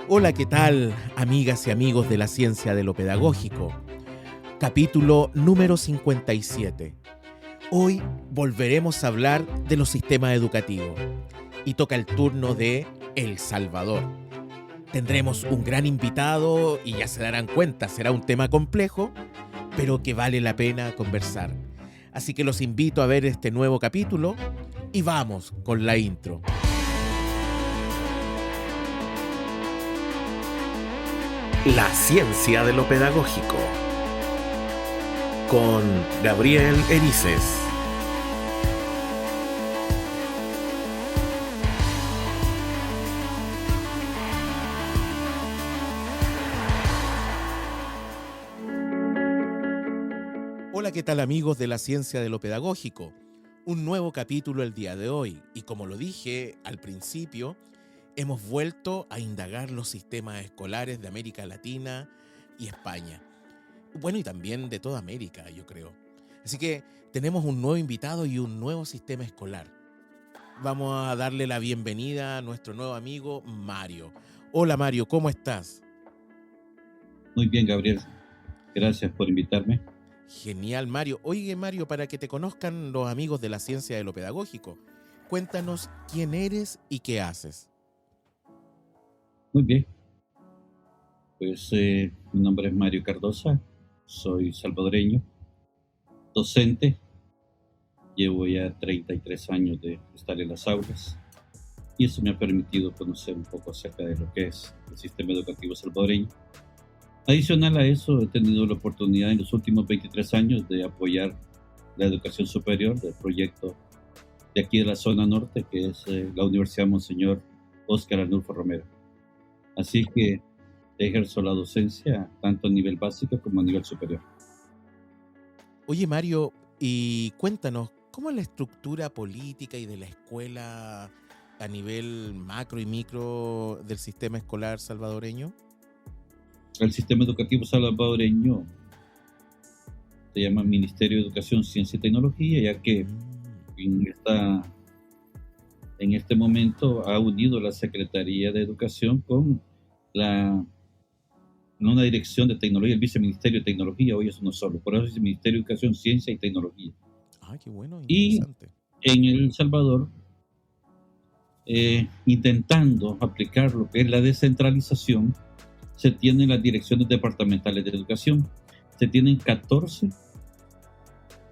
Hola, ¿qué tal, amigas y amigos de la ciencia de lo pedagógico? Capítulo número 57. Hoy volveremos a hablar de los sistemas educativos y toca el turno de El Salvador. Tendremos un gran invitado y ya se darán cuenta, será un tema complejo, pero que vale la pena conversar. Así que los invito a ver este nuevo capítulo y vamos con la intro. La ciencia de lo pedagógico con Gabriel Erices. Hola, ¿qué tal, amigos de la ciencia de lo pedagógico? Un nuevo capítulo el día de hoy y como lo dije al principio, hemos vuelto a indagar los sistemas escolares de América Latina y España. Bueno, y también de toda América, yo creo. Así que tenemos un nuevo invitado y un nuevo sistema escolar. Vamos a darle la bienvenida a nuestro nuevo amigo Mario. Hola Mario, ¿cómo estás? Muy bien, Gabriel. Gracias por invitarme. Genial, Mario. Oye, Mario, para que te conozcan los amigos de la ciencia de lo pedagógico, cuéntanos quién eres y qué haces. Muy bien. Pues mi nombre es Mario Cardosa, soy salvadoreño, docente, llevo ya 33 años de estar en las aulas y eso me ha permitido conocer un poco acerca de lo que es el sistema educativo salvadoreño. Adicional a eso, he tenido la oportunidad en los últimos 23 años de apoyar la educación superior del proyecto de aquí de la zona norte, que es la Universidad Monseñor Óscar Arnulfo Romero. Así que ejerzo la docencia tanto a nivel básico como a nivel superior. Oye, Mario, y cuéntanos, ¿cómo es la estructura política y de la escuela a nivel macro y micro del sistema escolar salvadoreño? El sistema educativo salvadoreño se llama Ministerio de Educación, Ciencia y Tecnología, ya que en este momento ha unido la Secretaría de Educación con una dirección de tecnología, el Viceministerio de Tecnología. Hoy es uno solo, por eso es el Ministerio de Educación, Ciencia y Tecnología. Ah, qué bueno, Y interesante. en El Salvador, intentando aplicar lo que es la descentralización, se tienen las direcciones departamentales de educación. Se tienen 14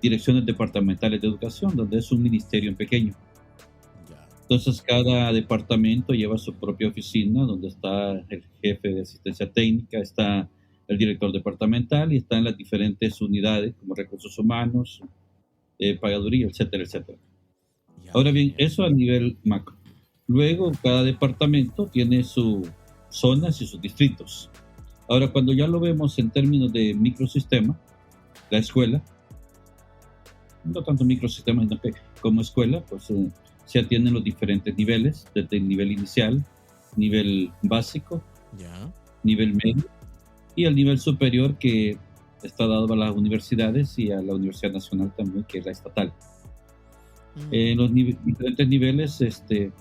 direcciones departamentales de educación, donde es un ministerio pequeño. Ya. Entonces, cada departamento lleva su propia oficina, donde está el jefe de asistencia técnica, está el director departamental y están las diferentes unidades como recursos humanos, pagaduría, etcétera, etcétera. Ya, Ahora bien, genial. eso a nivel macro. Luego, cada departamento tiene sus zonas y sus distritos. Ahora, cuando ya lo vemos en términos de microsistema, la escuela, no tanto microsistema como escuela, pues se atienden los diferentes niveles, desde el nivel inicial, nivel básico, Ya. nivel medio y el nivel superior que está dado a las universidades y a la Universidad Nacional también, que es la estatal. En los diferentes niveles, el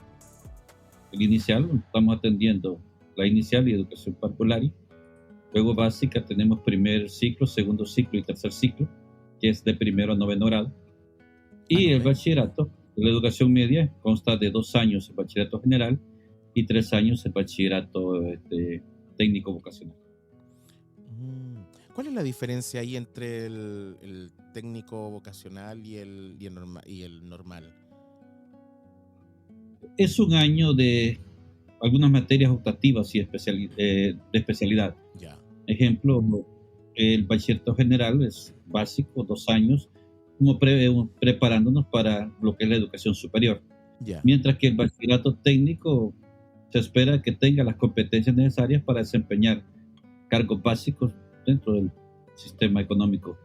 inicial, estamos atendiendo la inicial y educación parvularia. Luego básica tenemos primer ciclo, segundo ciclo y tercer ciclo, que es de primero a noveno grado. Y el bachillerato, la educación media, consta de 2 años el bachillerato general y 3 años el bachillerato técnico vocacional. ¿Cuál es la diferencia ahí entre el técnico vocacional y el normal? Es un año de algunas materias optativas y de especialidad. Ya. Ejemplo, el bachillerato general es básico, 2 años, como preparándonos para lo que es la educación superior. Ya. Mientras que el bachillerato técnico se espera que tenga las competencias necesarias para desempeñar cargos básicos dentro del sistema económico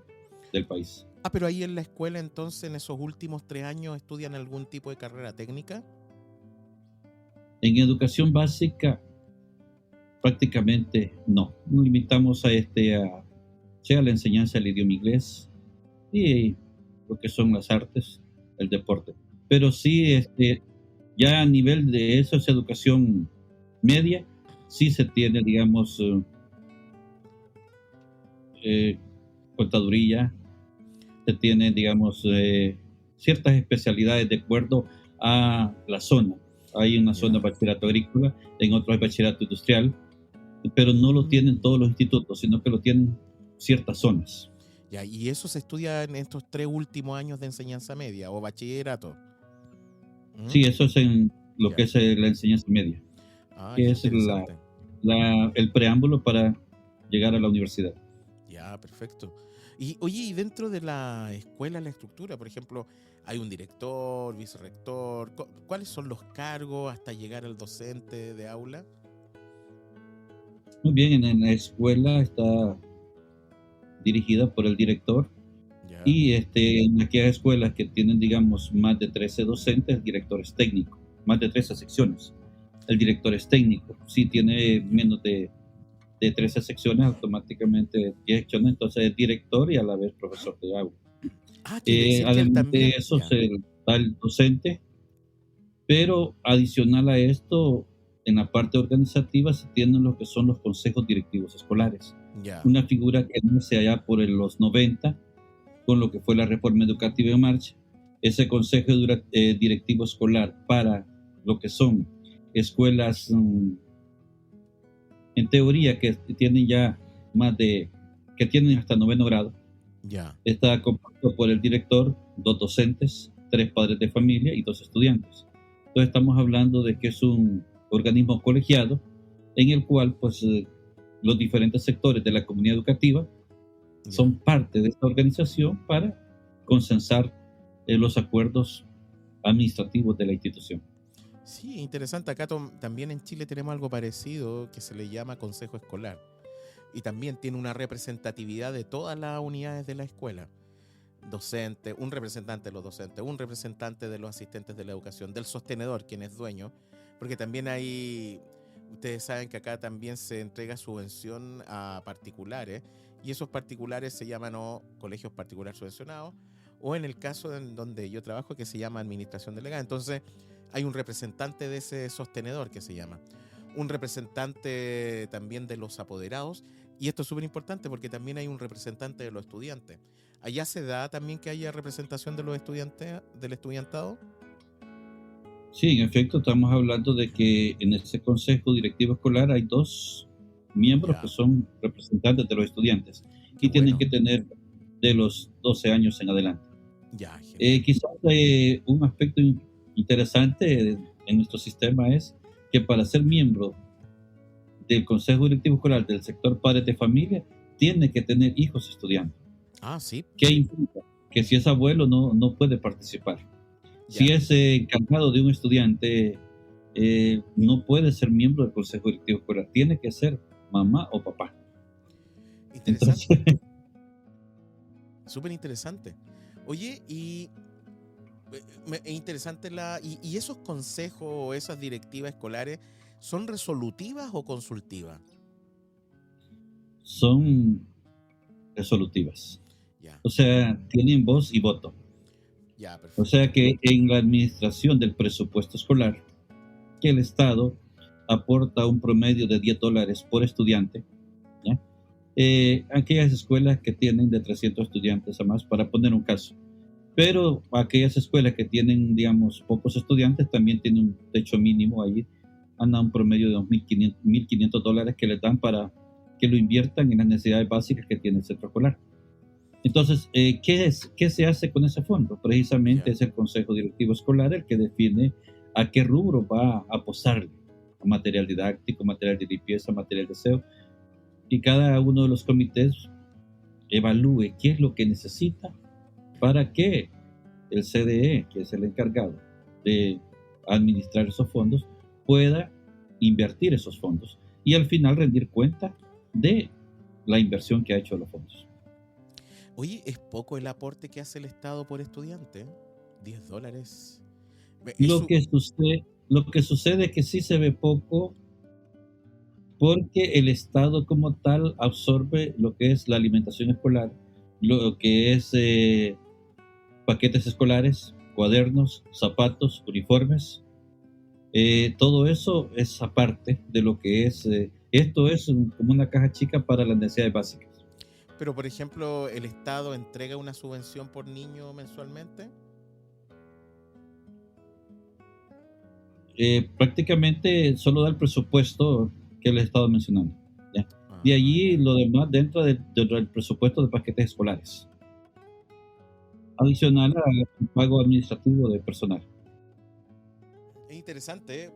del país. Ah, pero ahí en la escuela entonces en esos últimos 3 años estudian algún tipo de carrera técnica. En educación básica prácticamente no. Nos limitamos a la enseñanza del idioma inglés y lo que son las artes, el deporte. Pero sí, ya a nivel de eso, es educación media, sí se tiene, digamos, contaduría, se tiene, digamos, ciertas especialidades de acuerdo a la zona. Hay una zona de Ya. bachillerato agrícola, en otro hay bachillerato industrial, pero no lo tienen todos los institutos, sino que lo tienen ciertas zonas. Ya, y eso se estudia en estos 3 últimos años de enseñanza media o bachillerato. ¿Mm? Sí, eso es en lo que Ya. es la enseñanza media, Ah, que qué es interesante. el preámbulo para llegar a la universidad. Ya, perfecto. Y oye, y dentro de la escuela, la estructura, por ejemplo, hay un director, vicerrector, ¿cuáles son los cargos hasta llegar al docente de aula? Muy bien, en la escuela está dirigida por el director Ya. y en aquellas escuelas que tienen, digamos, más de 13 docentes, el director es técnico, más de 13 secciones. El director es técnico. Si tiene menos de 13 secciones, automáticamente 10 secciones, entonces es director y a la vez profesor de aula. Ah, quiere decir que él Además de también. eso, Ya, se da el docente, pero adicional a esto, en la parte organizativa se tienen lo que son los consejos directivos escolares. ya, Una figura que nace allá por los 90, con lo que fue la reforma educativa en marcha. Ese consejo directivo escolar para lo que son escuelas, en teoría, que tienen ya que tienen hasta noveno grado, ya. está compuesto por el director, 2 docentes, 3 padres de familia y 2 estudiantes. Entonces estamos hablando de que es un organismo colegiado en el cual pues los diferentes sectores de la comunidad educativa Ya. son parte de esta organización para consensar los acuerdos administrativos de la institución. Sí, interesante. Acá también en Chile tenemos algo parecido que se le llama consejo escolar. Y también tiene una representatividad de todas las unidades de la escuela. Docente, un representante de los docentes, un representante de los asistentes de la educación, del sostenedor, quien es dueño, porque también hay, ustedes saben que acá también se entrega subvención a particulares y esos particulares se llaman o colegios particulares subvencionados o en el caso en donde yo trabajo que se llama administración delegada. Entonces hay un representante de ese sostenedor que se llama, un representante también de los apoderados y esto es súper importante porque también hay un representante de los estudiantes. ¿Allá se da también que haya representación de los estudiantes, del estudiantado? Sí, en efecto, estamos hablando de que en ese consejo directivo escolar hay 2 miembros que Ya, son representantes de los estudiantes qué y tienen bueno. que tener de los 12 años en adelante. Ya, genial. Quizás un aspecto interesante en nuestro sistema es que para ser miembro del consejo directivo escolar del sector padres de familia, tiene que tener hijos estudiando. Ah, sí, ¿Qué implica? Que si es abuelo no puede participar. Si ya. es encargado de un estudiante, no puede ser miembro del consejo directivo escolar, tiene que ser mamá o papá. Entonces, Interesante, súper interesante. Oye, y es interesante y esos consejos o esas directivas escolares, ¿son resolutivas o consultivas? son resolutivas. Ya, O sea, tienen voz y voto. ya, O sea perfecto. que en la administración del presupuesto escolar, que el Estado aporta un promedio de $10 por estudiante, ¿ya? Aquellas escuelas que tienen de 300 estudiantes a más, para poner un caso. Pero aquellas escuelas que tienen, digamos, pocos estudiantes también tienen un techo mínimo ahí, anda un promedio de $1,500 que les dan para que lo inviertan en las necesidades básicas que tiene el centro escolar. Entonces, ¿qué se hace con ese fondo? Precisamente Ya, es el Consejo Directivo Escolar el que define a qué rubro va a apostarle, a material didáctico, material de limpieza, material de aseo, y cada uno de los comités evalúe qué es lo que necesita para que el CDE, que es el encargado de administrar esos fondos, pueda invertir esos fondos y al final rendir cuenta de la inversión que ha hecho los fondos. oye, ¿es poco el aporte que hace el Estado por estudiante? $10. Lo que sucede, lo que sucede es que sí se ve poco porque el Estado como tal absorbe lo que es la alimentación escolar, lo que es paquetes escolares, cuadernos, zapatos, uniformes, Todo eso es aparte de lo que es, esto es como una caja chica para las necesidades básicas. Pero, por ejemplo, ¿el Estado entrega una subvención por niño mensualmente? Prácticamente solo da el presupuesto que les he estado mencionando, ¿ya? De Ah, allí ya. lo demás dentro del presupuesto de paquetes escolares, adicional al pago administrativo de personal. Es interesante.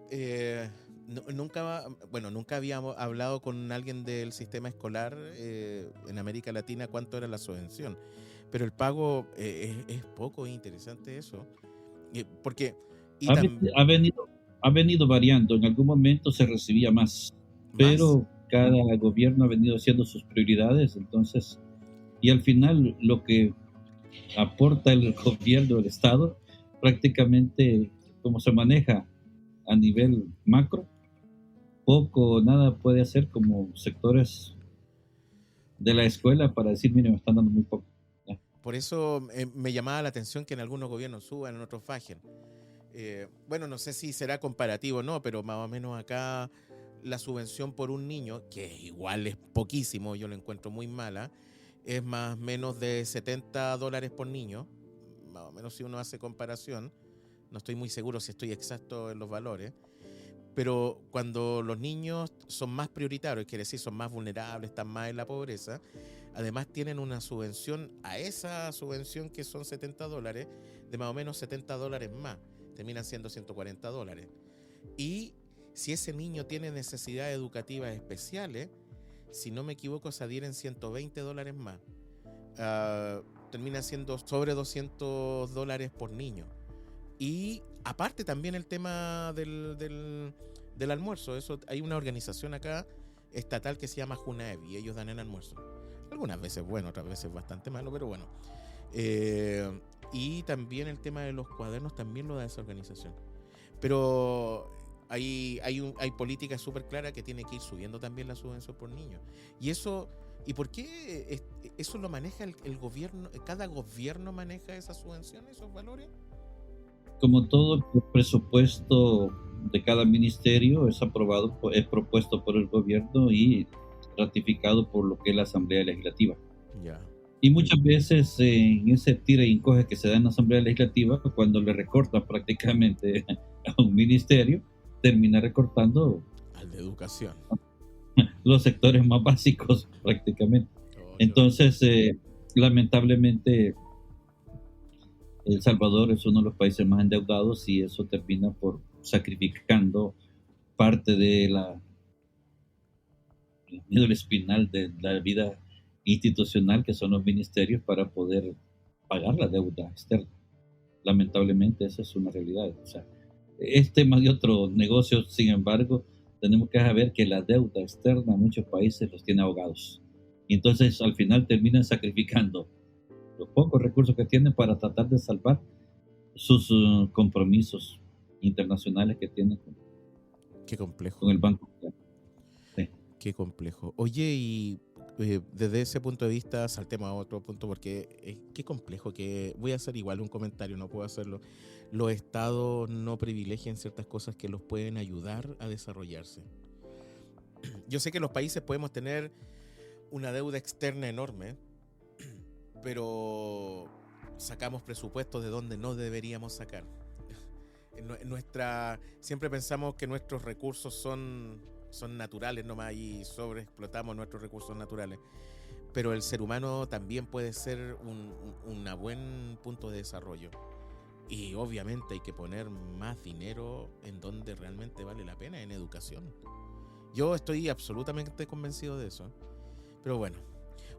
Nunca habíamos hablado con alguien del sistema escolar en América Latina cuánto era la subvención. Pero el pago es poco, es interesante eso. Porque, y Ha, ve- también, ha venido variando, en algún momento se recibía más, más, pero cada gobierno ha venido haciendo sus prioridades, entonces, y al final lo que aporta el gobierno, el Estado, prácticamente como se maneja a nivel macro, poco o nada puede hacer como sectores de la escuela para decir, mire, me están dando muy poco. ¿Ya? por eso me llamaba la atención que en algunos gobiernos suban, en otros bajen. Bueno, no sé si será comparativo o no, pero más o menos acá la subvención por un niño, que igual es poquísimo, yo lo encuentro muy mala, es más o menos de $70 por niño, más o menos si uno hace comparación. No estoy muy seguro si estoy exacto en los valores, pero cuando los niños son más prioritarios, quiere decir son más vulnerables, están más en la pobreza, además tienen una subvención a esa subvención que son $70, de más o menos $70 más, terminan siendo $140. Y si ese niño tiene necesidades educativas especiales, si no me equivoco, se adhieren $120 más. Uh, Termina siendo sobre $200 por niño. Y aparte también el tema del almuerzo. Eso, hay una organización acá estatal que se llama Junaev y ellos dan el almuerzo. Algunas veces bueno, otras veces bastante malo, pero bueno. Eh, y también el tema de los cuadernos también lo da esa organización. Pero hay políticas súper claras que tiene que ir subiendo también la subvención por niño. Y eso, ¿y por qué eso lo maneja el gobierno? ¿Cada gobierno maneja esa subvención, esos valores? Como todo el presupuesto de cada ministerio es aprobado, es propuesto por el gobierno y ratificado por lo que es la Asamblea Legislativa. Ya. Y muchas veces en ese tira y encoge que se da en la Asamblea Legislativa, cuando le recortan prácticamente a un ministerio, termina recortando Al de educación. los sectores más básicos prácticamente. Oh, qué horrible. Entonces, lamentablemente, El Salvador es uno de los países más endeudados y eso termina por sacrificando parte de la médula espinal de la vida institucional, que son los ministerios, para poder pagar la deuda externa. Lamentablemente, esa es una realidad. O sea, es tema de otro negocio, sin embargo, tenemos que saber que la deuda externa en muchos países los tiene ahogados. Y entonces, al final, terminan sacrificando los pocos recursos que tienen para tratar de salvar sus compromisos internacionales que tienen Qué complejo. con el Banco Mundial. Sí. Qué complejo. Oye, y desde ese punto de vista, saltemos a otro punto porque qué complejo que voy a hacer igual un comentario, no puedo hacerlo. Los estados no privilegian ciertas cosas que los pueden ayudar a desarrollarse. Yo sé que los países podemos tener una deuda externa enorme, pero sacamos presupuestos de donde no deberíamos sacar. Siempre pensamos que nuestros recursos son naturales nomás y sobreexplotamos nuestros recursos naturales. Pero el ser humano también puede ser un buen punto de desarrollo. Y obviamente hay que poner más dinero en donde realmente vale la pena, en educación. Yo estoy absolutamente convencido de eso. Pero bueno.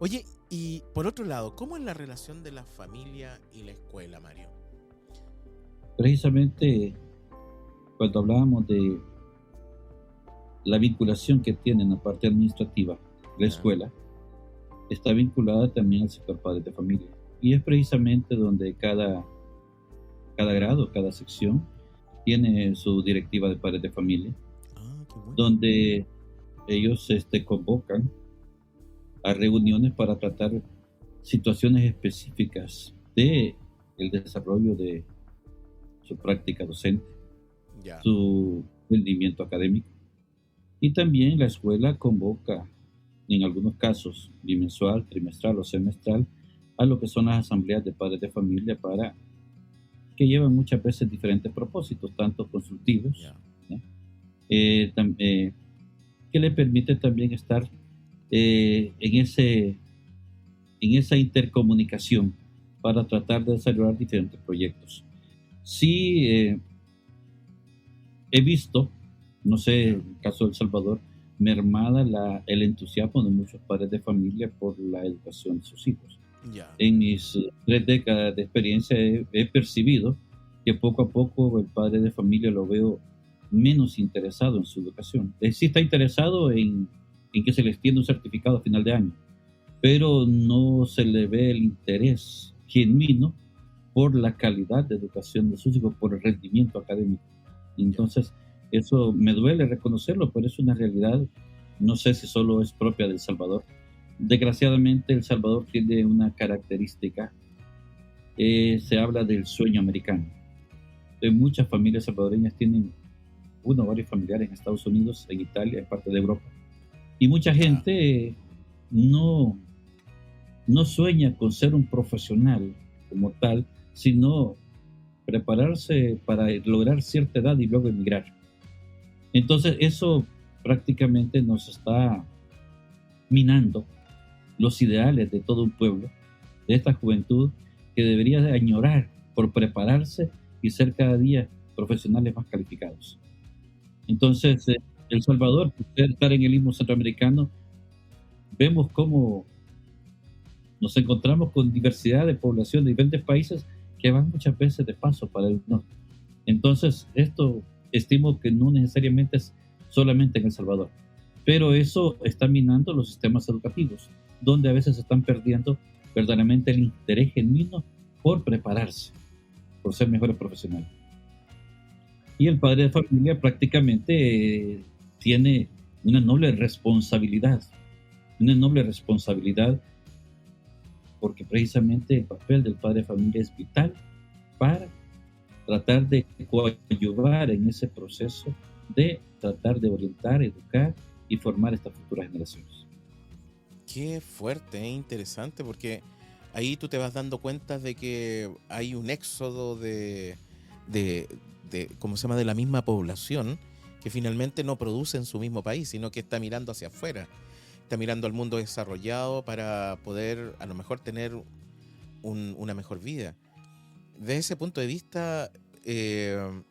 Oye, y por otro lado, ¿cómo es la relación de la familia y la escuela, Mario? Precisamente cuando hablábamos de la vinculación que tiene en la parte administrativa, la Ya. escuela está vinculada también al sector padres de familia. Y es precisamente donde cada grado, cada sección tiene su directiva de padres de familia, Ah, qué bueno. donde ellos convocan a reuniones para tratar situaciones específicas de el desarrollo de su práctica docente. Ya, su rendimiento académico. Y también la escuela convoca, en algunos casos, bimensual, trimestral o semestral, a lo que son las asambleas de padres de familia para que llevan muchas veces diferentes propósitos, tanto consultivos, ya, ¿no? Eh, tam- eh, que le permite también estar en esa intercomunicación para tratar de desarrollar diferentes proyectos. Sí, he visto, no sé, en ya, el caso de El Salvador, mermada el entusiasmo de muchos padres de familia por la educación de sus hijos. ya, En mis 3 décadas de experiencia he percibido que poco a poco el padre de familia lo veo menos interesado en su educación. Sí está interesado en que se les tienda un certificado a final de año, pero no se le ve el interés genuino por la calidad de educación de sus hijos, por el rendimiento académico. ya, Entonces, eso me duele reconocerlo, pero es una realidad, no sé si solo es propia de El Salvador. Desgraciadamente, El Salvador tiene una característica, se habla del sueño americano. Muchas familias salvadoreñas tienen uno o varios familiares en Estados Unidos, en Italia, en parte de Europa, y mucha ya, gente no, no sueña con ser un profesional como tal, sino prepararse para lograr cierta edad y luego emigrar. Entonces eso prácticamente nos está minando los ideales de todo un pueblo, de esta juventud que debería de añorar por prepararse y ser cada día profesionales más calificados. Entonces, El Salvador, por estar en el mismo centroamericano, vemos cómo nos encontramos con diversidad de población de diferentes países que van muchas veces de paso para el norte. Entonces, esto estimo que no necesariamente es solamente en El Salvador, pero eso está minando los sistemas educativos, donde a veces están perdiendo verdaderamente el interés genuino por prepararse, por ser mejores profesionales. Y el padre de familia prácticamente tiene una noble responsabilidad, una noble responsabilidad porque precisamente el papel del padre de familia es vital para tratar de coadyuvar en ese proceso de tratar de orientar, educar y formar estas futuras generaciones. qué fuerte, interesante, porque ahí tú te vas dando cuenta de que hay un éxodo de, ¿cómo se llama?, de la misma población que finalmente no produce en su mismo país, sino que está mirando hacia afuera, está mirando al mundo desarrollado para poder a lo mejor tener una mejor vida. Desde ese punto de vista, eh,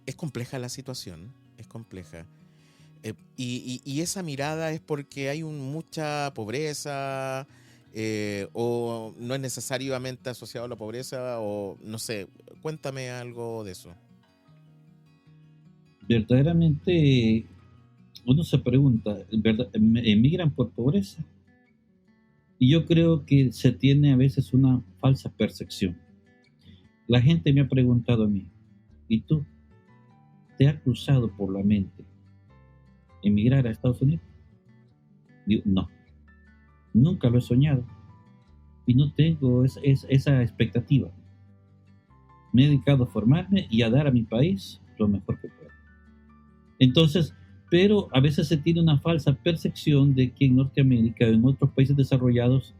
es compleja la situación, es compleja. Y esa mirada es porque hay mucha pobreza, o no es necesariamente asociado a la pobreza, o no sé, cuéntame algo de eso. Verdaderamente uno se pregunta, ¿emigran por pobreza? Y yo creo que se tiene a veces una falsa percepción. La gente me ha preguntado a mí, ¿y tú te ha cruzado por la mente emigrar a Estados Unidos? Digo, no, nunca lo he soñado y no tengo esa expectativa. Me he dedicado a formarme y a dar a mi país lo mejor que puedo. Entonces, pero a veces se tiene una falsa percepción de que en Norteamérica o en otros países desarrollados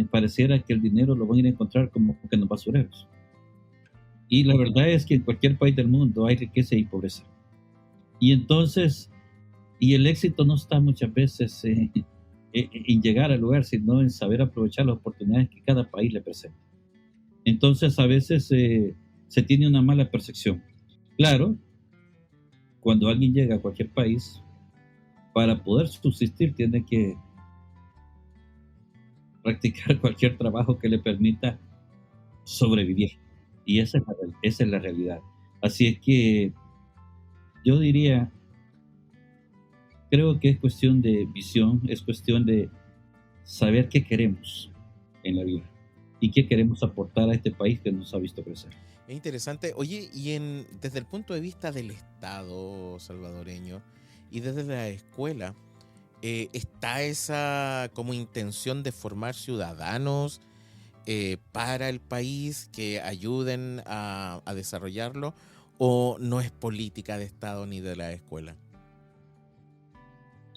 pareciera que el dinero lo van a ir a encontrar como que en los basureros. Y la verdad es que en cualquier país del mundo hay riqueza y pobreza. Y entonces, y el éxito no está muchas veces en llegar al lugar, sino en saber aprovechar las oportunidades que cada país le presenta. Entonces, a veces se tiene una mala percepción. Claro, cuando alguien llega a cualquier país, para poder subsistir tiene que practicar cualquier trabajo que le permita sobrevivir. Y esa es la realidad. Así es que yo diría, creo que es cuestión de visión, es cuestión de saber qué queremos en la vida y qué queremos aportar a este país que nos ha visto crecer. Es interesante. Oye, desde el punto de vista del Estado salvadoreño y desde la escuela, ¿está esa como intención de formar ciudadanos para el país que ayuden a desarrollarlo? o no es política de Estado ni de la escuela?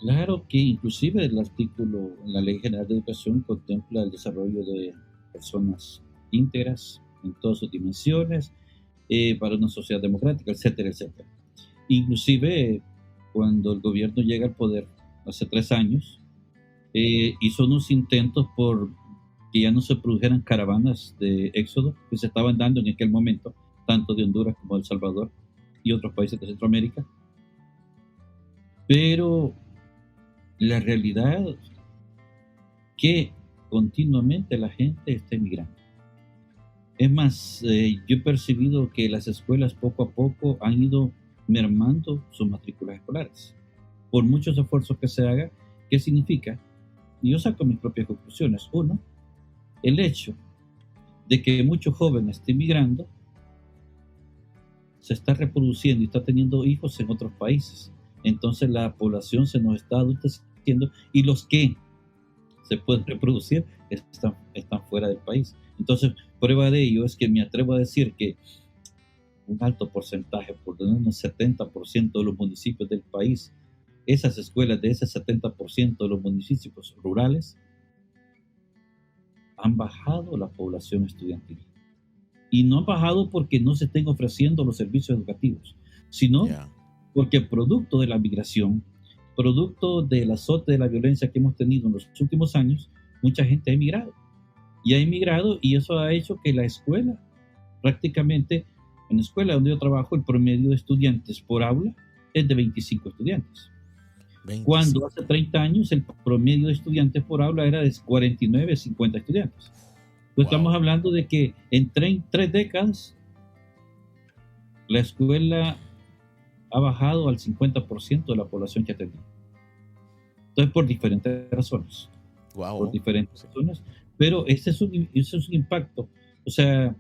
Claro que inclusive el artículo en la Ley General de Educación contempla el desarrollo de personas íntegras en todas sus dimensiones, para una sociedad democrática, etcétera, etcétera. Inclusive cuando el gobierno llega al poder hace 3 años, hizo unos intentos por que ya no se produjeran caravanas de éxodo que se estaban dando en aquel momento, tanto de Honduras como de El Salvador y otros países de Centroamérica, pero la realidad que continuamente la gente está emigrando. Es más, yo he percibido que las escuelas poco a poco han ido mermando sus matrículas escolares. Por muchos esfuerzos que se haga, ¿qué significa? Y yo saco mis propias conclusiones. Uno, el hecho de que muchos jóvenes estén migrando se está reproduciendo y está teniendo hijos en otros países. Entonces la población se nos está adulteciendo y los que se pueden reproducir están fuera del país. Entonces, prueba de ello es que me atrevo a decir que un alto porcentaje, por lo menos 70% de los municipios del país, esas escuelas de ese 70% de los municipios rurales, han bajado la población estudiantil. Y no han bajado porque no se estén ofreciendo los servicios educativos, sino porque producto de la migración, producto del azote de la violencia que hemos tenido en los últimos años, mucha gente ha emigrado. Y ha emigrado y eso ha hecho que la escuela, prácticamente, en la escuela donde yo trabajo, el promedio de estudiantes por aula es de 25 estudiantes. 25. Cuando hace 30 años el promedio de estudiantes por aula era de 49, 50 estudiantes. Entonces estamos hablando de que en 3 décadas la escuela ha bajado al 50% de la población que atendía. Entonces, por diferentes razones. Por diferentes razones. Pero ese es un impacto. O sea,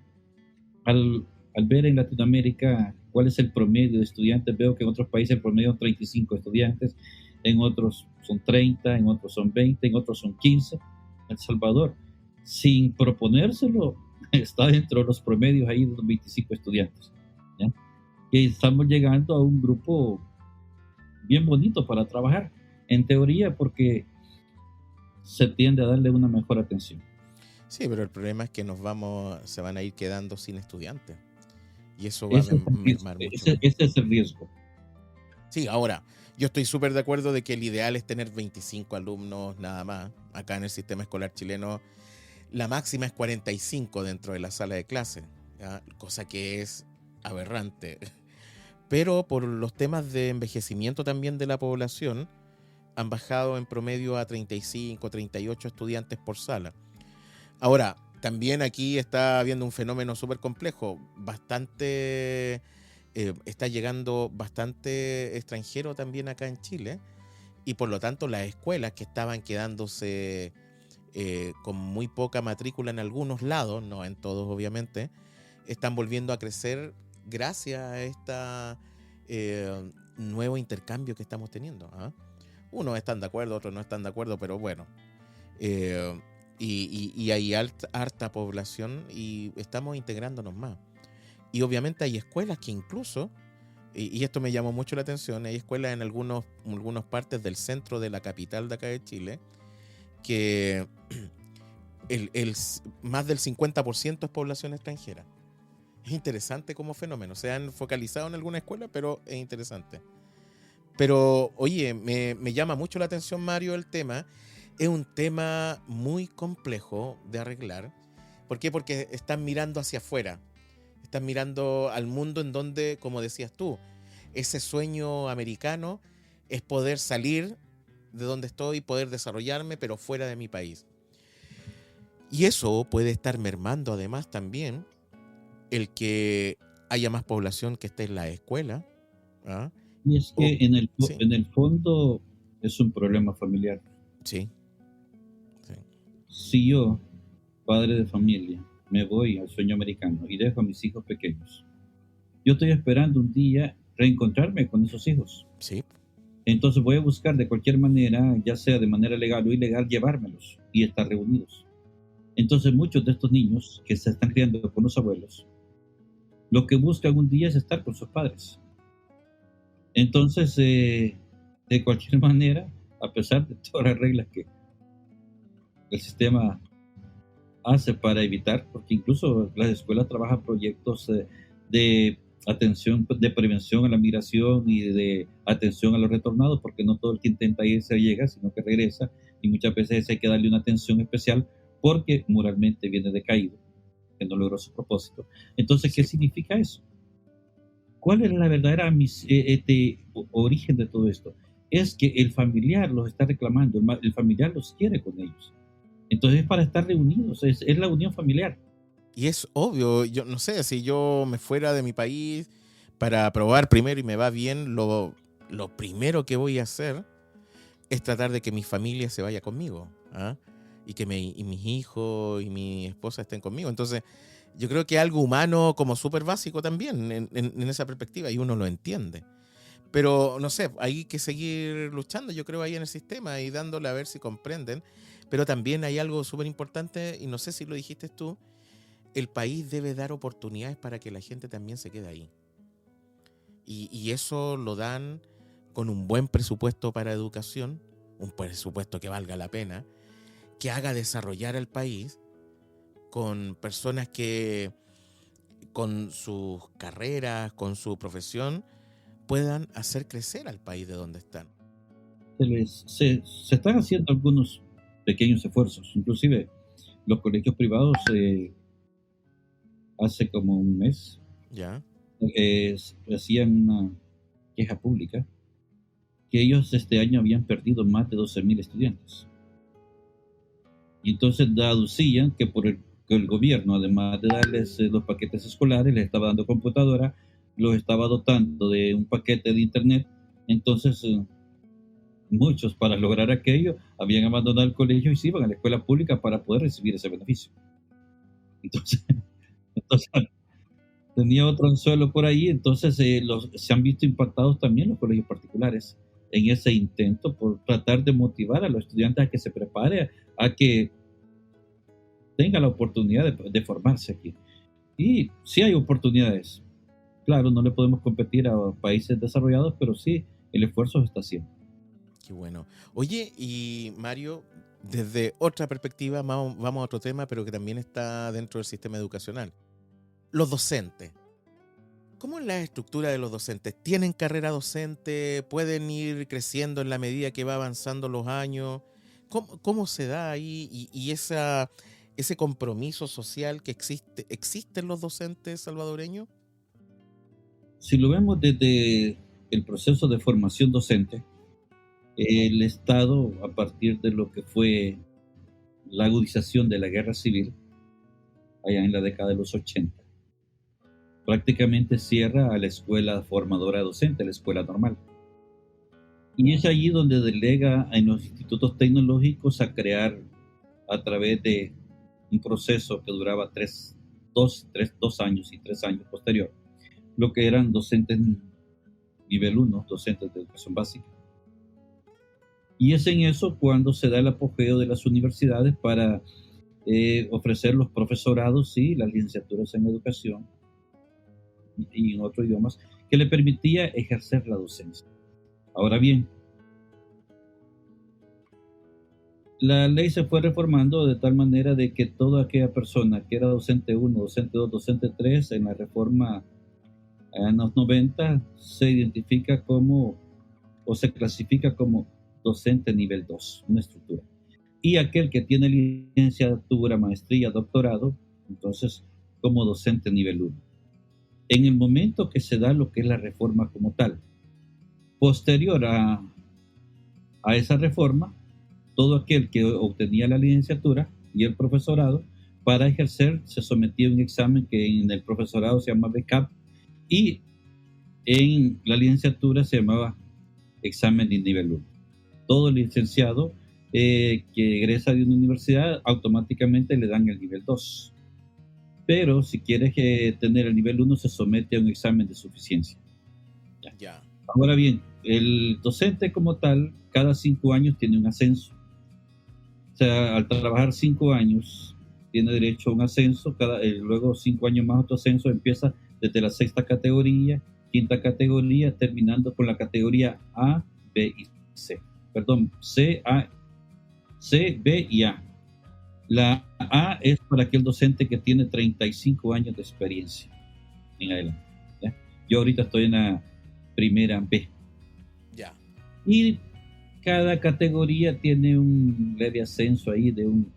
al ver en Latinoamérica cuál es el promedio de estudiantes, veo que en otros países el promedio son 35 estudiantes, en otros son 30, en otros son 20, en otros son 15. El Salvador, sin proponérselo, está dentro de los promedios ahí de los 25 estudiantes. ¿Ya? Y estamos llegando a un grupo bien bonito para trabajar, en teoría, porque se tiende a darle una mejor atención. Sí, pero el problema es que se van a ir quedando sin estudiantes. Y eso va a mermar mucho. Ese es el riesgo. Sí, ahora, yo estoy súper de acuerdo de que el ideal es tener 25 alumnos nada más. Acá en el sistema escolar chileno, la máxima es 45 dentro de la sala de clase, ¿ya? Cosa que es aberrante. Pero por los temas de envejecimiento también de la población, han bajado en promedio a 35, 38 estudiantes por sala. Ahora, también aquí está habiendo un fenómeno súper complejo. Está llegando bastante extranjero también acá en Chile. Y por lo tanto, las escuelas que estaban quedándose con muy poca matrícula en algunos lados, no en todos obviamente, están volviendo a crecer gracias a este nuevo intercambio que estamos teniendo. Unos están de acuerdo, otros no están de acuerdo, pero bueno. Y hay harta población y estamos integrándonos más. Y obviamente hay escuelas que incluso, y esto me llamó mucho la atención, hay escuelas en algunas partes del centro de la capital de acá de Chile que más del 50% es población extranjera. Es interesante como fenómeno. Se han focalizado en alguna escuela, pero es interesante. Pero, oye, me llama mucho la atención, Mario, el tema. Es un tema muy complejo de arreglar. ¿Por qué? Porque están mirando hacia afuera. Están mirando al mundo en donde, como decías tú, ese sueño americano es poder salir de donde estoy, poder desarrollarme, pero fuera de mi país. Y eso puede estar mermando además también el que haya más población que esté en la escuela. Y es que en el fondo es un problema familiar. Sí. Si yo, padre de familia, me voy al sueño americano y dejo a mis hijos pequeños, yo estoy esperando un día reencontrarme con esos hijos. Sí. Entonces voy a buscar de cualquier manera, ya sea de manera legal o ilegal, llevármelos y estar reunidos. Entonces muchos de estos niños que se están criando con los abuelos lo que buscan un día es estar con sus padres. Entonces, de cualquier manera, a pesar de todas las reglas que el sistema hace para evitar, porque incluso las escuelas trabajan proyectos de atención, de prevención a la migración y de atención a los retornados, porque no todo el que intenta irse llega, sino que regresa, y muchas veces hay que darle una atención especial porque moralmente viene decaído, que no logró su propósito. Entonces, ¿qué Sí. significa eso? ¿Cuál es la verdadera origen de todo esto? Es que el familiar los está reclamando, el familiar los quiere con ellos. Entonces, es para estar reunidos, es la unión familiar. Y es obvio, yo no sé, si yo me fuera de mi país para probar primero y me va bien, lo primero que voy a hacer es tratar de que mi familia se vaya conmigo, ¿ah? Y que y mis hijos y mi esposa estén conmigo. Entonces, yo creo que es algo humano como súper básico también en esa perspectiva y uno lo entiende. Pero no sé, hay que seguir luchando, yo creo, ahí en el sistema y dándole a ver si comprenden. Pero también hay algo súper importante, y no sé si lo dijiste tú, el país debe dar oportunidades para que la gente también se quede ahí. Y eso lo dan con un buen presupuesto para educación, un presupuesto que valga la pena, que haga desarrollar al país con personas que con sus carreras, con su profesión, puedan hacer crecer al país de donde están. Se están haciendo algunos pequeños esfuerzos, inclusive los colegios privados hace como un mes ¿Ya? hacían una queja pública que ellos este año habían perdido más de 12,000 estudiantes. Y entonces deducían que que el gobierno, además de darles los paquetes escolares, les estaba dando computadora, los estaba dotando de un paquete de internet. Entonces, muchos, para lograr aquello, habían abandonado el colegio y se iban a la escuela pública para poder recibir ese beneficio. Entonces, entonces tenía otro anzuelo por ahí. Entonces se han visto impactados también los colegios particulares en ese intento por tratar de motivar a los estudiantes a que se prepare, a que tenga la oportunidad de formarse aquí. Y sí hay oportunidades. Claro, no le podemos competir a países desarrollados, pero sí el esfuerzo se está haciendo. Qué bueno. Oye, y Mario, desde otra perspectiva, vamos a otro tema, pero que también está dentro del sistema educacional. Los docentes. ¿Cómo es la estructura de los docentes? ¿Tienen carrera docente? ¿Pueden ir creciendo en la medida que va avanzando los años? ¿Cómo se da ahí? Y ese compromiso social que ¿existen los docentes salvadoreños? Si lo vemos desde el proceso de formación docente, el Estado, a partir de lo que fue la agudización de la guerra civil, allá en la década de los 80, prácticamente cierra a la escuela formadora docente, la escuela normal. Y es allí donde delega en los institutos tecnológicos a crear, a través de un proceso que duraba 2 años y 3 años posterior, lo que eran docentes nivel 1, docentes de educación básica. Y es en eso cuando se da el apogeo de las universidades para ofrecer los profesorados y las licenciaturas en educación y en otros idiomas, que le permitía ejercer la docencia. Ahora bien, la ley se fue reformando de tal manera de que toda aquella persona que era docente 1, docente 2, docente 3, en la reforma en los 90 se identifica como o se clasifica como docente nivel 2, una estructura. Y aquel que tiene licenciatura, maestría, doctorado, entonces como docente nivel 1. En el momento que se da lo que es la reforma como tal, posterior a esa reforma, todo aquel que obtenía la licenciatura y el profesorado, para ejercer se sometía a un examen que en el profesorado se llama BCAP y en la licenciatura se llamaba examen de nivel 1. Todo licenciado que egresa de una universidad automáticamente le dan el nivel 2. Pero si quieres tener el nivel 1 se somete a un examen de suficiencia. Ya. Ahora bien, el docente como tal, cada 5 años tiene un ascenso. O sea, al trabajar 5 años, tiene derecho a un ascenso, luego 5 años más otro ascenso, empieza desde la sexta categoría, quinta categoría, terminando con la categoría A, B y C. Perdón, C, B y A. La A es para aquel docente que tiene 35 años de experiencia en adelante. ¿Ya? Yo ahorita estoy en la primera B. Ya. Y cada categoría tiene un leve ascenso ahí de un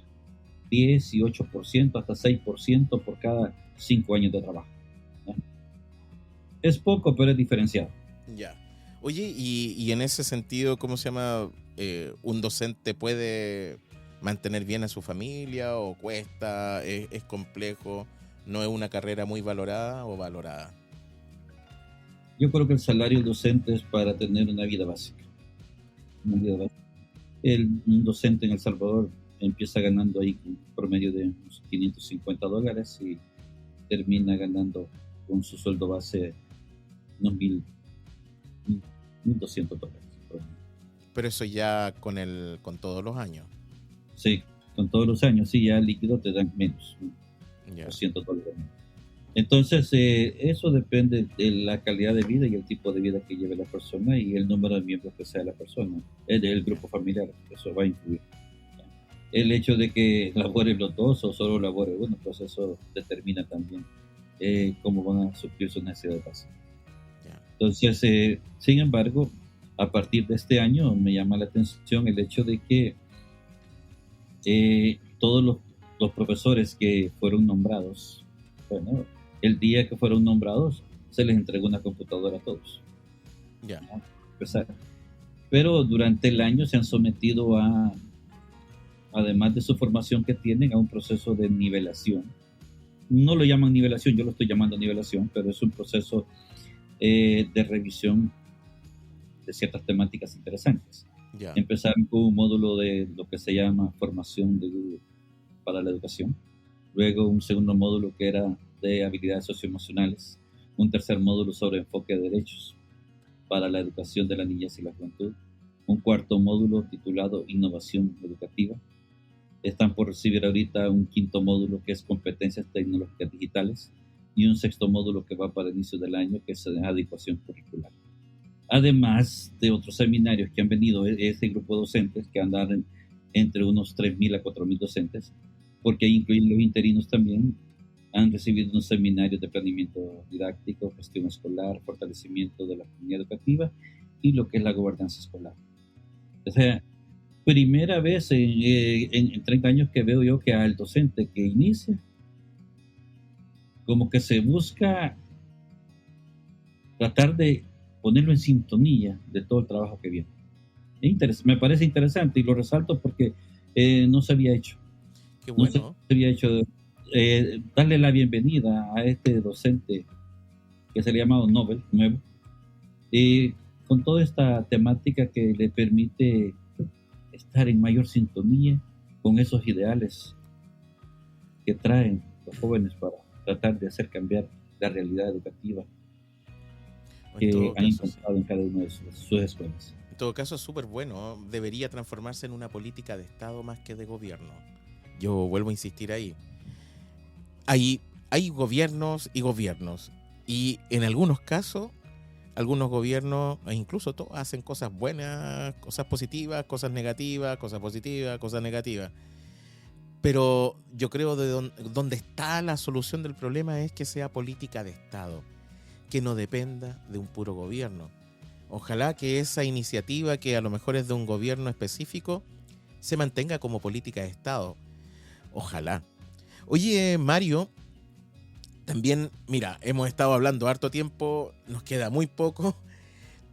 10 y 8% hasta 6% por cada 5 años de trabajo. ¿Ya? Es poco, pero es diferenciado. Ya. Oye, y en ese sentido, ¿cómo se llama? ¿Un docente puede mantener bien a su familia o cuesta? ¿Es complejo? ¿No es una carrera muy valorada o valorada? Yo creo que el salario docente es para tener una vida básica. Una vida básica. Un docente en El Salvador empieza ganando ahí un promedio de unos $550 y termina ganando con su sueldo base unos $1,200. Pero eso ya con todos los años. Sí, con todos los años, sí, ya líquido te dan menos, Ya. $200 menos. Entonces, eso depende de la calidad de vida y el tipo de vida que lleve la persona y el número de miembros que sea la persona, del grupo familiar, eso va a influir. El hecho de que laboren los dos o solo labore uno, pues eso determina también cómo van a suplir sus necesidades básicas. Ya. Entonces, sin embargo, a partir de este año me llama la atención el hecho de que todos los profesores que fueron nombrados, bueno, el día que fueron nombrados se les entregó una computadora a todos. Ya. ¿No? Pero durante el año se han sometido a, además de su formación que tienen, a un proceso de nivelación. No lo llaman nivelación, yo lo estoy llamando nivelación, pero es un proceso de revisión de ciertas temáticas interesantes. Ya. Empezaron con un módulo de lo que se llama formación para la educación, luego un segundo módulo que era de habilidades socioemocionales, un tercer módulo sobre enfoque de derechos para la educación de la niñez y la juventud, un cuarto módulo titulado innovación educativa. Están por recibir ahorita un quinto módulo que es competencias tecnológicas digitales y un sexto módulo que va para el inicio del año que es adecuación curricular. Además de otros seminarios que han venido, este grupo de docentes que andan entre unos 3,000 a 4,000 docentes, porque ahí incluyen los interinos también, han recibido unos seminarios de planeamiento didáctico, gestión escolar, fortalecimiento de la comunidad educativa y lo que es la gobernanza escolar. O sea, primera vez en 30 años que veo yo que al docente que inicia, como que se busca tratar de ponerlo en sintonía de todo el trabajo que viene. Me parece interesante y lo resalto porque no se había hecho. Qué bueno. No se había hecho darle la bienvenida a este docente que se le ha llamado Nobel, nuevo, con toda esta temática que le permite estar en mayor sintonía con esos ideales que traen los jóvenes para tratar de hacer cambiar la realidad educativa que han encontrado en cada una de sus escuelas. En todo caso es súper bueno, debería transformarse en una política de Estado más que de gobierno. Yo vuelvo a insistir ahí. Hay gobiernos y gobiernos, y en algunos casos, algunos gobiernos, e incluso todos, hacen cosas buenas, cosas positivas, cosas negativas, cosas positivas, cosas negativas. Pero yo creo de donde está la solución del problema es que sea política de Estado, que no dependa de un puro gobierno. Ojalá que esa iniciativa, que a lo mejor es de un gobierno específico, se mantenga como política de Estado. Ojalá. Oye, Mario, también, mira, hemos estado hablando harto tiempo, nos queda muy poco,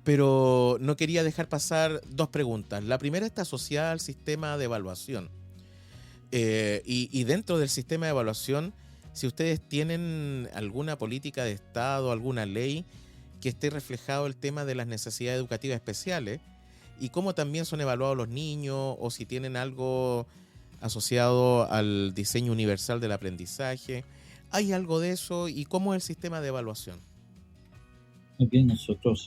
pero no quería dejar pasar dos preguntas. La primera está asociada al sistema de evaluación. Y dentro del sistema de evaluación, si ustedes tienen alguna política de Estado, alguna ley que esté reflejado el tema de las necesidades educativas especiales y cómo también son evaluados los niños, o si tienen algo asociado al diseño universal del aprendizaje. ¿Hay algo de eso? ¿Y cómo es el sistema de evaluación? Muy bien, nosotros,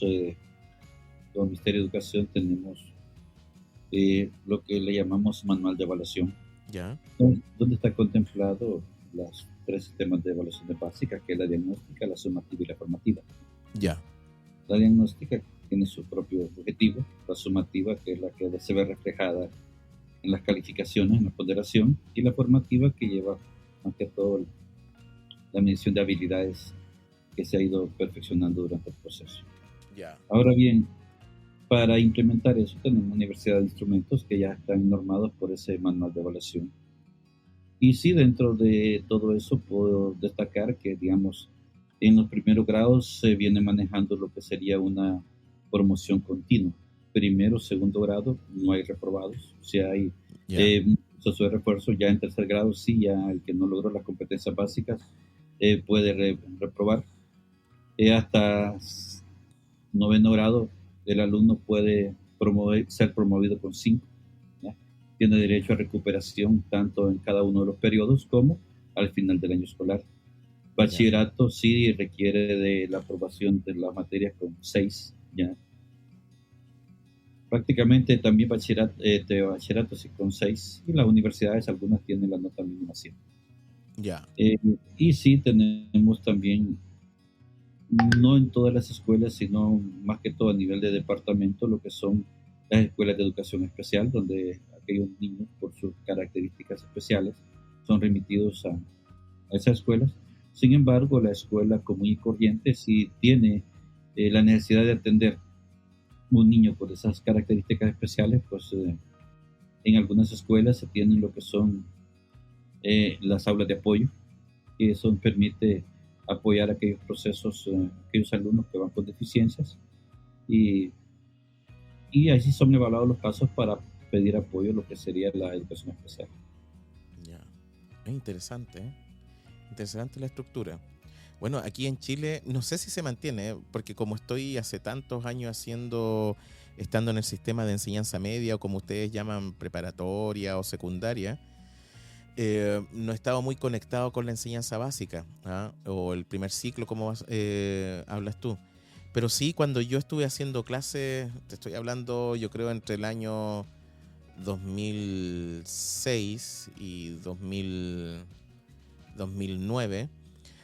como Ministerio de Educación, tenemos lo que le llamamos manual de evaluación. Ya. Donde está contemplado los tres sistemas de evaluaciones básicas, que es la diagnóstica, la sumativa y la formativa. Ya. La diagnóstica tiene su propio objetivo, la sumativa, que es la que se ve reflejada en las calificaciones, en la ponderación, y la formativa, que lleva más que todo la medición de habilidades que se ha ido perfeccionando durante el proceso. Ya. Ahora bien, para implementar eso tenemos una universidad de instrumentos que ya están normados por ese manual de evaluación. Y sí, dentro de todo eso puedo destacar que, digamos, en los primeros grados se viene manejando lo que sería una promoción continua. Primero, segundo grado, no hay reprobados. Si hay un proceso de refuerzo, ya en tercer grado, sí, ya el que no logró las competencias básicas puede reprobar. Hasta noveno grado, el alumno puede ser promovido con 5. Tiene derecho a recuperación tanto en cada uno de los periodos como al final del año escolar. Bachillerato sí requiere de la aprobación de las materias con 6. ¿Ya? Prácticamente también de bachillerato sí con 6, y las universidades algunas tienen la nota mínima 7. Ya. Y sí tenemos también, no en todas las escuelas, sino más que todo a nivel de departamento, lo que son las escuelas de educación especial, donde aquellos niños por sus características especiales son remitidos a esas escuelas. Sin embargo, la escuela común y corriente sí tiene la necesidad de atender un niño con esas características especiales, pues en algunas escuelas se tienen lo que son las aulas de apoyo, que eso permite apoyar aquellos procesos, aquellos alumnos que van con deficiencias, y así son evaluados los casos para pedir apoyo a lo que sería la educación especial. Ya. Es interesante, ¿eh? Interesante la estructura. Bueno, aquí en Chile no sé si se mantiene, porque como estoy hace tantos años estando en el sistema de enseñanza media, o como ustedes llaman preparatoria o secundaria, no he estado muy conectado con la enseñanza básica, ¿ah? O el primer ciclo, como hablas tú. Pero sí, cuando yo estuve haciendo clases, te estoy hablando, yo creo, entre el año 2006 y 2009,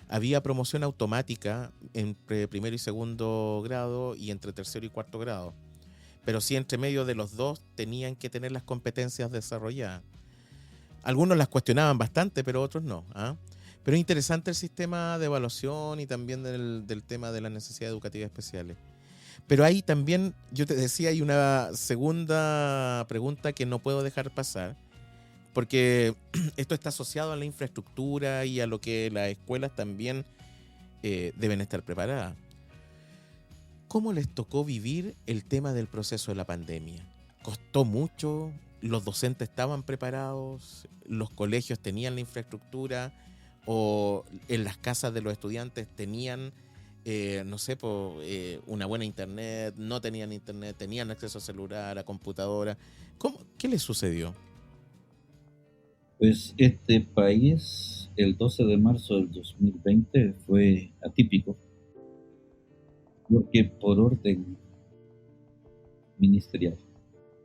había promoción automática entre primero y segundo grado y entre tercero y cuarto grado. Pero sí, entre medio de los dos tenían que tener las competencias desarrolladas. Algunos las cuestionaban bastante, pero otros no, ¿ah? Pero es interesante el sistema de evaluación y también del tema de las necesidades educativas especiales. Pero ahí también, yo te decía, hay una segunda pregunta que no puedo dejar pasar, porque esto está asociado a la infraestructura y a lo que las escuelas también deben estar preparadas. ¿Cómo les tocó vivir el tema del proceso de la pandemia? ¿Costó mucho? ¿Los docentes estaban preparados? ¿Los colegios tenían la infraestructura? ¿O en las casas de los estudiantes tenían, una buena internet? ¿No tenían internet? ¿Tenían acceso a celular, a computadora? ¿Qué les sucedió? Pues este país, el 12 de marzo del 2020 fue atípico, porque por orden ministerial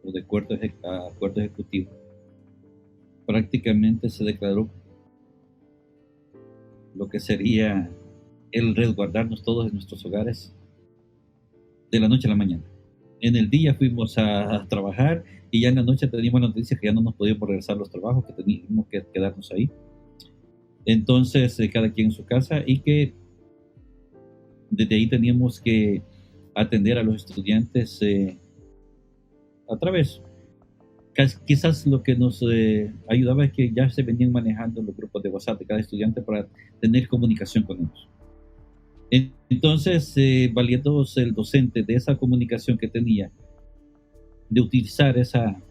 o de acuerdo ejecutivo, prácticamente se declaró lo que sería el resguardarnos todos en nuestros hogares de la noche a la mañana. En el día fuimos a trabajar, y ya en la noche teníamos la noticia que ya no nos podíamos regresar a los trabajos, que teníamos que quedarnos ahí. Entonces, cada quien en su casa, y que desde ahí teníamos que atender a los estudiantes a través. Quizás lo que nos ayudaba es que ya se venían manejando los grupos de WhatsApp de cada estudiante para tener comunicación con ellos. Entonces, valiéndose el docente de esa comunicación que tenía, de utilizar esa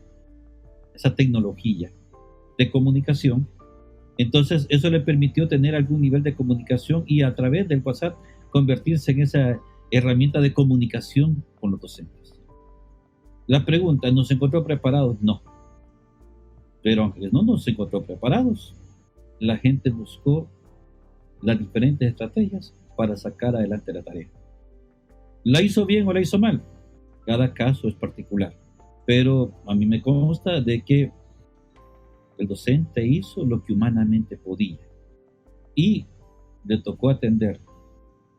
tecnología de comunicación, entonces eso le permitió tener algún nivel de comunicación, y a través del WhatsApp convertirse en esa herramienta de comunicación con los docentes. La pregunta, ¿nos encontró preparados? No. Pero aunque no nos encontró preparados, la gente buscó las diferentes estrategias para sacar adelante la tarea. ¿La hizo bien o la hizo mal? Cada caso es particular, pero a mí me consta de que el docente hizo lo que humanamente podía. y le tocó atender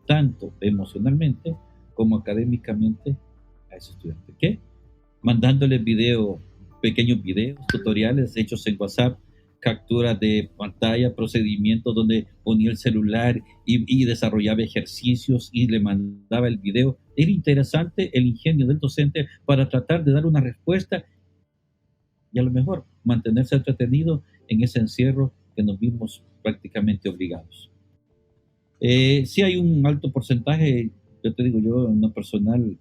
tanto emocionalmente como académicamente a ese estudiante. ¿Qué? Mandándole videos, pequeños videos, tutoriales hechos en WhatsApp, capturas de pantalla, procedimientos donde ponía el celular y desarrollaba ejercicios y le mandaba el video. Era interesante el ingenio del docente para tratar de dar una respuesta y a lo mejor mantenerse entretenido en ese encierro que nos vimos prácticamente obligados. Sí hay un alto porcentaje, yo te digo, yo en lo personal,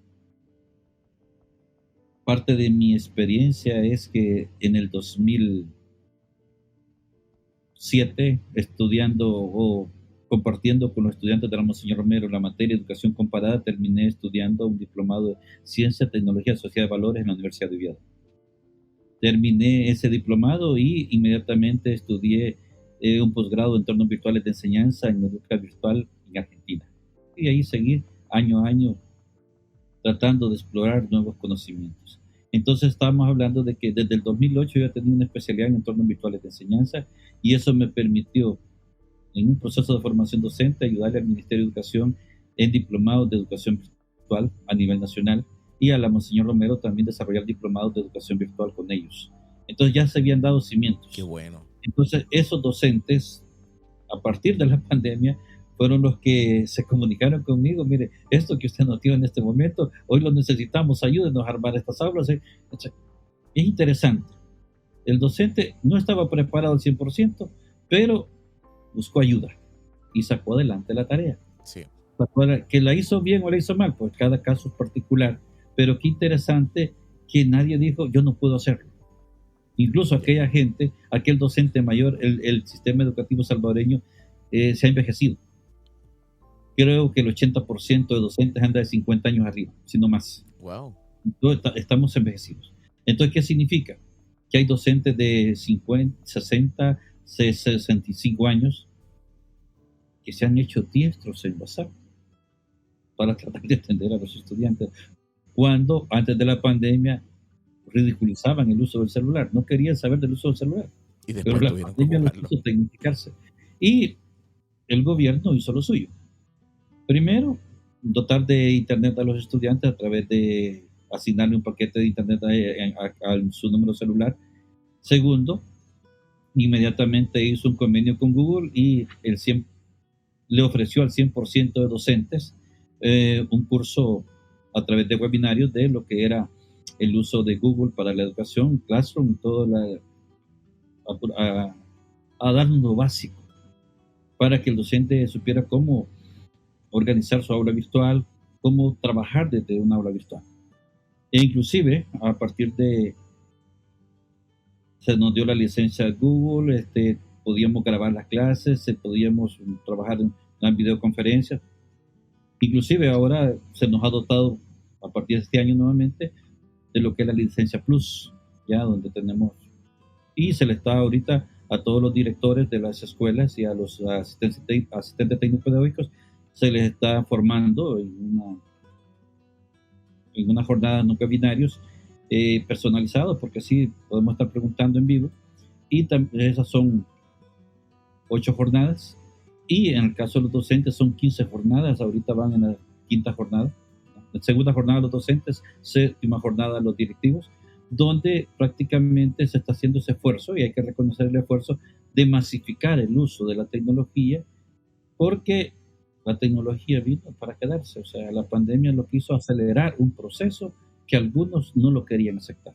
parte de mi experiencia es que en el 2007, estudiando o compartiendo con los estudiantes de la Monseñor Romero la materia de educación comparada, terminé estudiando un diplomado de Ciencia, Tecnología, Sociedad de Valores en la Universidad de Oviedo. Terminé ese diplomado y inmediatamente estudié un posgrado en entornos virtuales de enseñanza en educación virtual en Argentina. Y ahí seguí año a año tratando de explorar nuevos conocimientos. Entonces estábamos hablando de que desde el 2008 yo ya tenía una especialidad en entornos virtuales de enseñanza y eso me permitió en un proceso de formación docente ayudarle al Ministerio de Educación en diplomados de educación virtual a nivel nacional y a la Monseñor Romero también desarrollar diplomados de educación virtual con ellos. Entonces ya se habían dado cimientos. Qué bueno. Entonces esos docentes, a partir de la pandemia, fueron los que se comunicaron conmigo: mire, esto que usted nos dio en este momento, hoy lo necesitamos, ayúdenos a armar estas aulas. Es interesante. El docente no estaba preparado al 100%, pero buscó ayuda y sacó adelante la tarea. Sí. Que la hizo bien o la hizo mal, pues cada caso es particular, pero qué interesante que nadie dijo yo no puedo hacerlo. Incluso aquella gente, aquel docente mayor, el sistema educativo salvadoreño se ha envejecido. Creo que el 80% de docentes anda de 50 años arriba, si no más. Wow. Estamos envejecidos. Entonces, ¿qué significa? Que hay docentes de 50, 60, 65 años que se han hecho diestros en WhatsApp para tratar de atender a los estudiantes, cuando antes de la pandemia ridiculizaban el uso del celular, no querían saber del uso del celular, Y pero después la tuvieron que pandemia los ocuparlo. hizo tecnificarse. Y el gobierno hizo lo suyo. Primero, dotar de internet a los estudiantes a través de asignarle un paquete de internet a su número celular. Segundo, inmediatamente hizo un convenio con Google y le ofreció al 100% de docentes un curso a través de webinarios de lo que era el uso de Google para la educación, Classroom, a darnos lo básico para que el docente supiera cómo organizar su aula virtual, cómo trabajar desde una aula virtual. E inclusive, a partir de, se nos dio la licencia de Google, podíamos grabar las clases, podíamos trabajar en videoconferencias. Inclusive ahora se nos ha dotado, a partir de este año nuevamente, de lo que es la licencia Plus, ya donde tenemos, y se le está ahorita a todos los directores de las escuelas y a los asistentes técnicos pedagógicos, se les está formando en una jornada no binarios personalizados, porque así podemos estar preguntando en vivo, y esas son 8 jornadas, y en el caso de los docentes son 15 jornadas, ahorita van en la quinta jornada, la segunda jornada los docentes, séptima jornada los directivos, donde prácticamente se está haciendo ese esfuerzo, y hay que reconocer el esfuerzo de masificar el uso de la tecnología, porque la tecnología vino para quedarse. O sea, la pandemia lo quiso acelerar un proceso que algunos no lo querían aceptar.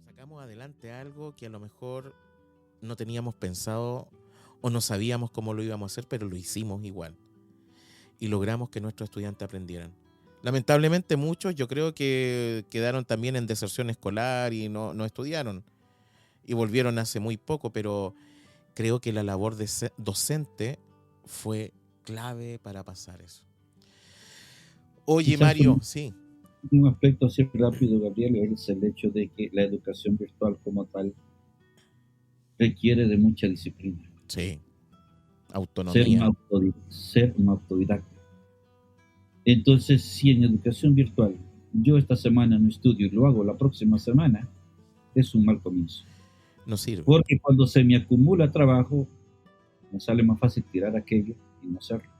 Sacamos adelante algo que a lo mejor no teníamos pensado o no sabíamos cómo lo íbamos a hacer, pero lo hicimos igual. Y logramos que nuestros estudiantes aprendieran. Lamentablemente muchos yo creo que quedaron también en deserción escolar y no estudiaron. Y volvieron hace muy poco, pero creo que la labor docente fue clave para pasar eso. Oye, Quizás Mario, sí. Un aspecto así rápido, Gabriel, es el hecho de que la educación virtual como tal requiere de mucha disciplina. Sí, autonomía. Ser un autodidacta. Entonces, si en educación virtual yo esta semana no estudio y lo hago la próxima semana, es un mal comienzo. No sirve. Porque cuando se me acumula trabajo, me sale más fácil tirar aquello y no hacerlo.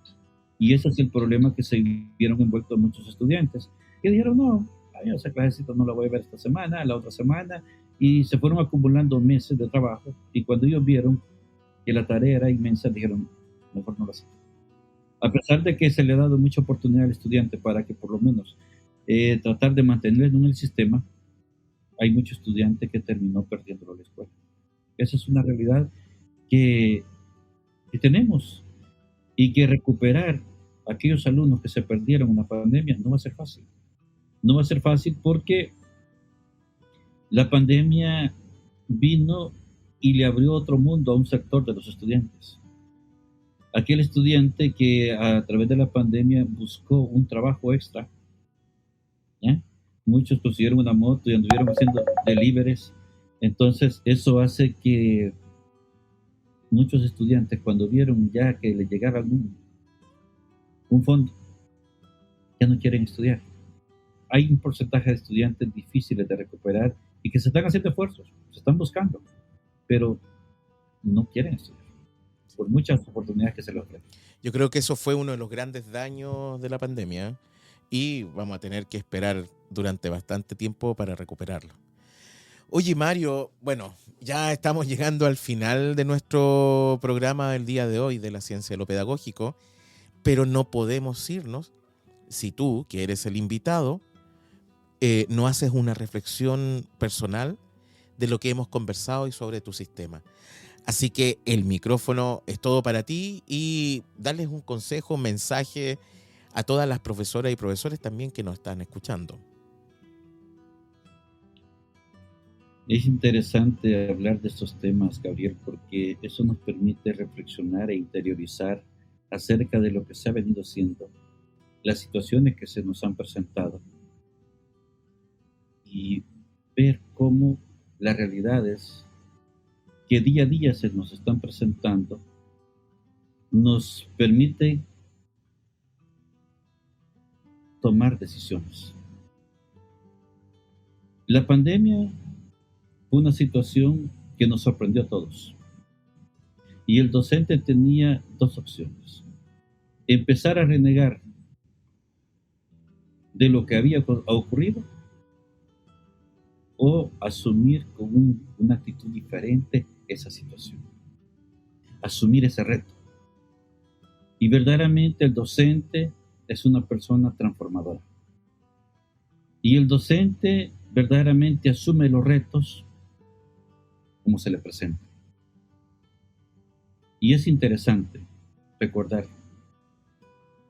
Y ese es el problema que se vieron envueltos muchos estudiantes, que dijeron, no, esa clasecita no la voy a ver esta semana, la otra semana, y se fueron acumulando meses de trabajo, y cuando ellos vieron que la tarea era inmensa, dijeron, mejor no la sé. A pesar de que se le ha dado mucha oportunidad al estudiante para que por lo menos tratar de mantenerlo en el sistema, hay muchos estudiantes que terminó perdiendo la escuela. Esa es una realidad que tenemos, y que recuperar a aquellos alumnos que se perdieron en la pandemia no va a ser fácil. No va a ser fácil porque la pandemia vino y le abrió otro mundo a un sector de los estudiantes. Aquel estudiante que a través de la pandemia buscó un trabajo extra, ¿ya? Muchos consiguieron una moto y anduvieron haciendo deliveries. Entonces eso hace que muchos estudiantes, cuando vieron ya que les llegara un fondo, ya no quieren estudiar. Hay un porcentaje de estudiantes difíciles de recuperar y que se están haciendo esfuerzos, se están buscando, pero no quieren estudiar por muchas oportunidades que se les ofrecen. Yo creo que eso fue uno de los grandes daños de la pandemia y vamos a tener que esperar durante bastante tiempo para recuperarlo. Oye, Mario, bueno, ya estamos llegando al final de nuestro programa del día de hoy de la ciencia de lo pedagógico, pero no podemos irnos si tú, que eres el invitado, no haces una reflexión personal de lo que hemos conversado y sobre tu sistema. Así que el micrófono es todo para ti y darles un consejo, un mensaje a todas las profesoras y profesores también que nos están escuchando. Es interesante hablar de estos temas, Gabriel, porque eso nos permite reflexionar e interiorizar acerca de lo que se ha venido haciendo, las situaciones que se nos han presentado y ver cómo las realidades que día a día se nos están presentando nos permite tomar decisiones. La pandemia fue una situación que nos sorprendió a todos. Y el docente tenía dos opciones: empezar a renegar de lo que había ocurrido o asumir con una actitud diferente esa situación, asumir ese reto. Y verdaderamente el docente es una persona transformadora. Y el docente verdaderamente asume los retos como se le presenta. Y es interesante recordar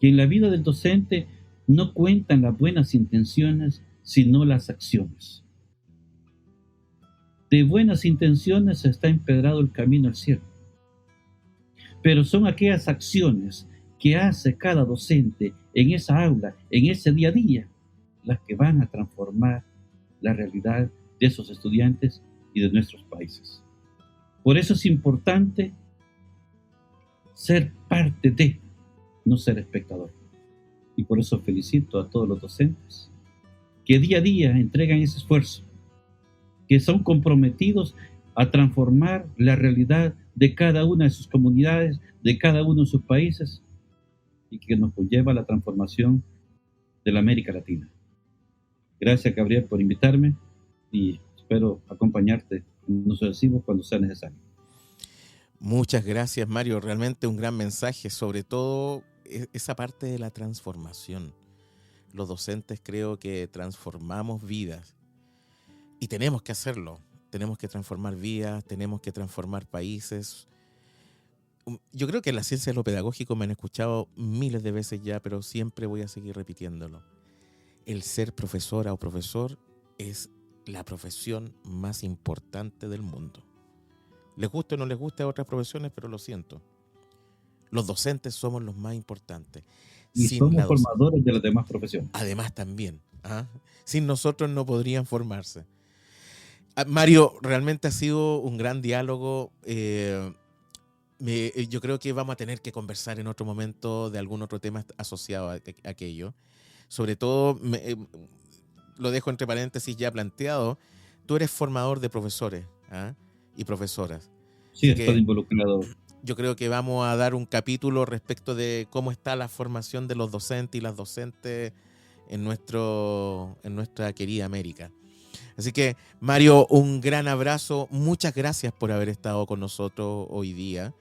que en la vida del docente no cuentan las buenas intenciones, sino las acciones. De buenas intenciones está empedrado el camino al cielo, pero son aquellas acciones que hace cada docente en esa aula, en ese día a día, las que van a transformar la realidad de esos estudiantes y de nuestros países. Por eso es importante ser parte de, no ser espectador. Y por eso felicito a todos los docentes que día a día entregan ese esfuerzo, que son comprometidos a transformar la realidad de cada una de sus comunidades, de cada uno de sus países, y que nos conlleva a la transformación de la América Latina. Gracias, Gabriel, por invitarme y espero acompañarte en lo sucesivo cuando sea necesario. Muchas gracias, Mario. Realmente un gran mensaje, sobre todo esa parte de la transformación. Los docentes creo que transformamos vidas y tenemos que hacerlo. Tenemos que transformar vidas, tenemos que transformar países. Yo creo que en la ciencia de lo pedagógico me han escuchado miles de veces ya, pero siempre voy a seguir repitiéndolo. El ser profesora o profesor es la profesión más importante del mundo. Les guste o no les guste a otras profesiones, pero lo siento. Los docentes somos los más importantes. Y somos formadores de las demás profesiones. Además también. ¿ah? Sin nosotros no podrían formarse. Mario, realmente ha sido un gran diálogo. Yo creo que vamos a tener que conversar en otro momento de algún otro tema asociado a aquello. Sobre todo, lo dejo entre paréntesis ya planteado, tú eres formador de profesores, ¿ah? Y profesoras. Sí, estoy involucrado. Yo creo que vamos a dar un capítulo respecto de cómo está la formación de los docentes y las docentes en nuestra querida América. Así que, Mario, un gran abrazo. Muchas gracias por haber estado con nosotros hoy día.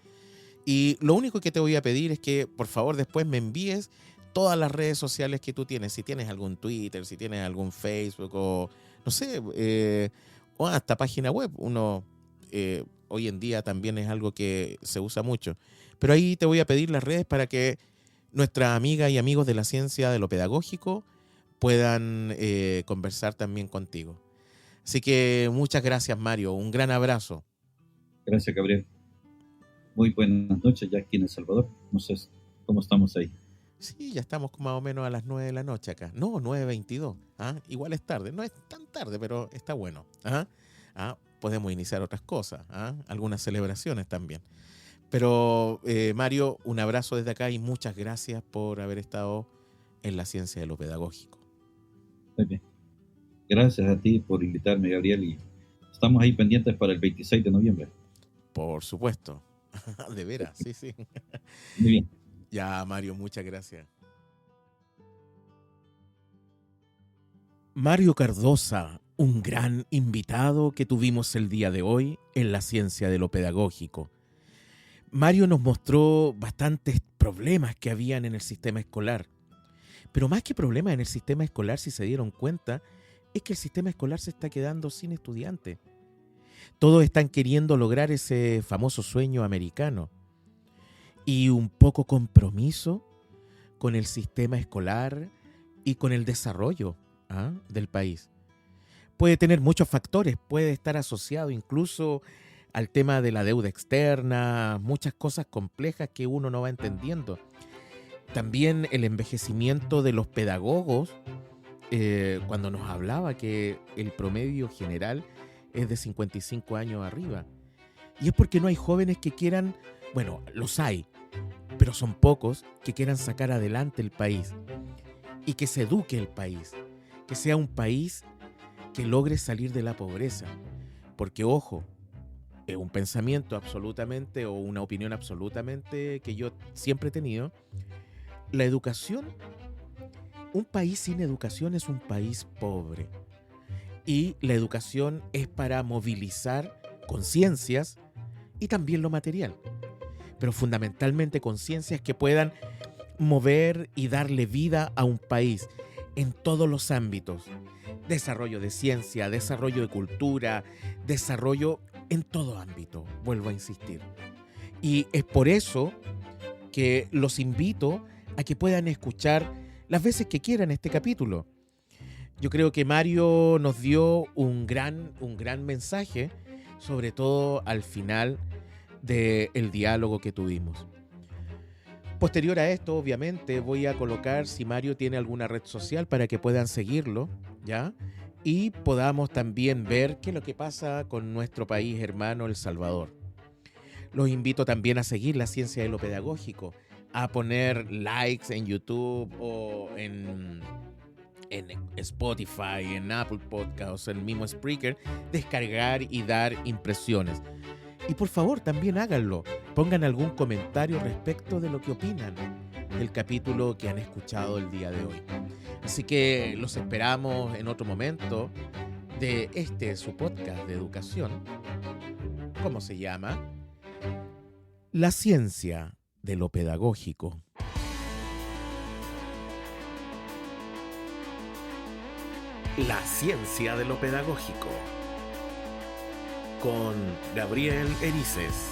Y lo único que te voy a pedir es que, por favor, después me envíes todas las redes sociales que tú tienes. Si tienes algún Twitter, si tienes algún Facebook o, no sé, o hasta página web. Hoy en día también es algo que se usa mucho. Pero ahí te voy a pedir las redes para que nuestras amigas y amigos de la ciencia de lo pedagógico puedan conversar también contigo. Así que muchas gracias, Mario. Un gran abrazo. Gracias, Gabriel. Muy buenas noches ya aquí en El Salvador. No sé cómo estamos ahí. Sí, ya estamos más o menos a las 9 de la noche acá. No, 9:22. ¿Ah? Igual es tarde. No es tan tarde, pero está bueno. ¿Ah? Podemos iniciar otras cosas. ¿Ah? Algunas celebraciones también. Pero, Mario, un abrazo desde acá y muchas gracias por haber estado en la ciencia de lo pedagógico. Muy bien. Gracias a ti por invitarme, Gabriel, y estamos ahí pendientes para el 26 de noviembre. Por supuesto. De veras, sí. Muy bien. Ya, Mario, muchas gracias. Mario Cardosa, un gran invitado que tuvimos el día de hoy en la ciencia de lo pedagógico. Mario nos mostró bastantes problemas que habían en el sistema escolar. Pero más que problemas en el sistema escolar, si se dieron cuenta, es que el sistema escolar se está quedando sin estudiantes. Todos están queriendo lograr ese famoso sueño americano. Y un poco compromiso con el sistema escolar y con el desarrollo del país. Puede tener muchos factores, puede estar asociado incluso al tema de la deuda externa, muchas cosas complejas que uno no va entendiendo. También el envejecimiento de los pedagogos, cuando nos hablaba que el promedio general es de 55 años arriba. Y es porque no hay jóvenes que quieran, bueno, los hay, pero son pocos que quieran sacar adelante el país y que se eduque el país, que sea un país que logre salir de la pobreza. Porque, ojo, es un pensamiento absolutamente o una opinión absolutamente que yo siempre he tenido. La educación, un país sin educación es un país pobre. Y la educación es para movilizar conciencias y también lo material. Pero fundamentalmente conciencias que puedan mover y darle vida a un país en todos los ámbitos. Desarrollo de ciencia, desarrollo de cultura, desarrollo en todo ámbito, vuelvo a insistir. Y es por eso que los invito a que puedan escuchar las veces que quieran este capítulo. Yo creo que Mario nos dio un gran mensaje, sobre todo al final del diálogo que tuvimos. Posterior a esto, obviamente, voy a colocar si Mario tiene alguna red social para que puedan seguirlo, ¿ya? Y podamos también ver qué es lo que pasa con nuestro país hermano, El Salvador. Los invito también a seguir la ciencia de lo pedagógico, a poner likes en YouTube o en Spotify, en Apple Podcasts, en el mismo Spreaker, descargar y dar impresiones. Y por favor, también háganlo. Pongan algún comentario respecto de lo que opinan del capítulo que han escuchado el día de hoy. Así que los esperamos en otro momento de su podcast de educación. ¿Cómo se llama? La ciencia de lo pedagógico. La ciencia de lo pedagógico. Con Gabriel Erices.